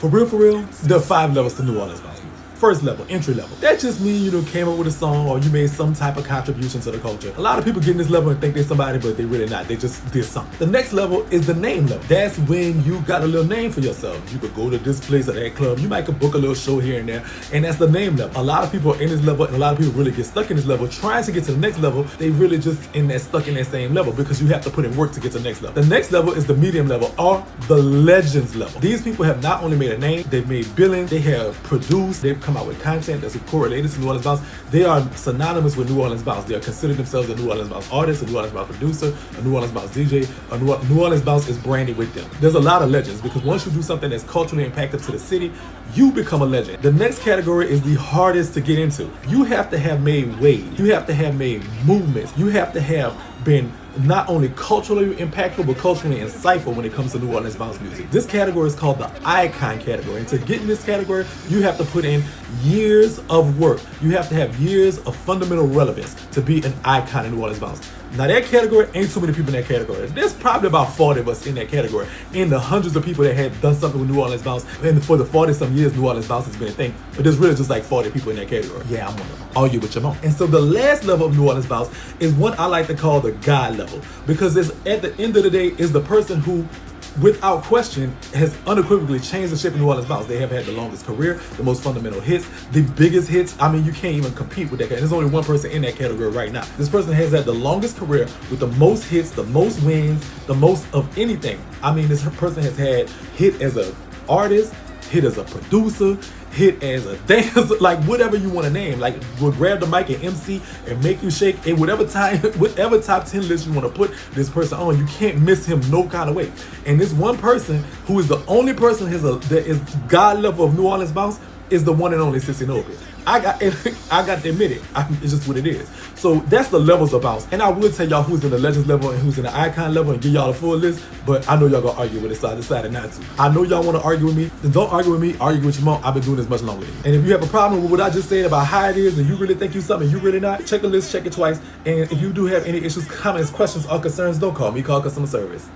For real, there are 5 levels to New Orleans bounce music. First level, entry level. That just means you came up with a song or you made some type of contribution to the culture. A lot of people get in this level and think they're somebody, but they really not. They just did something. The next level is the name level. That's when you got a little name for yourself. You could go to this place or that club. You might could book a little show here and there, and that's the name level. A lot of people are in this level, and a lot of people really get stuck in this level. Trying to get to the next level, they really just stuck in that same level because you have to put in work to get to the next level. The next level is the medium level or the legends level. These people have not only made a name, they've made billions, they have produced, they've come out with content that's correlated to New Orleans bounce. They are synonymous with New Orleans bounce. They are considered themselves a New Orleans bounce artist, a New Orleans bounce producer, a New Orleans bounce DJ. New Orleans bounce is branded with them. There's a lot of legends because once you do something that's culturally impactful to the city, you become a legend. The next category is the hardest to get into. You have to have made waves. You have to have made movements. You have to have been not only culturally impactful but culturally insightful when it comes to New Orleans bounce music. This category is called the icon category, and to get in this category you have to put in years of work. You have to have years of fundamental relevance to be an icon in New Orleans bounce. Now that category ain't too many people in that category. There's probably about 40 of us in that category, in the hundreds of people that have done something with New Orleans bounce, and for the 40 some years New Orleans bounce has been a thing, but there's really just like 40 people in that category. Yeah, I'm one of them. Argue with your mom. And so the last level of New Orleans bounce is what I like to call the God level, because it's at the end of the day is the person who without question has unequivocally changed the shape of New Orleans bounce. They have had the longest career, the most fundamental hits, the biggest hits. I mean, you can't even compete with that. There's only one person in that category right now. This person has had the longest career with the most hits, the most wins, the most of anything. I mean, this person has had hit as an artist, hit as a producer, hit as a dancer, like whatever you want to name. Like, we'll grab the mic and MC and make you shake. And whatever top 10 list you want to put this person on, you can't miss him no kind of way. And this one person, who is the only person that is God level of New Orleans bounce, is the one and only Sissy Noble. I got to admit it. It's just what it is. So that's the levels of bounce. And I will tell y'all who's in the legends level and who's in the icon level and give y'all a full list, but I know y'all gonna argue with it, so I decided not to. I know y'all want to argue with me, then don't argue with me, argue with your mom. I've been doing this much longer than you. And if you have a problem with what I just said about how it is and you really think you something, you really not, check the list, check it twice. And if you do have any issues, comments, questions, or concerns, don't call me, call customer service.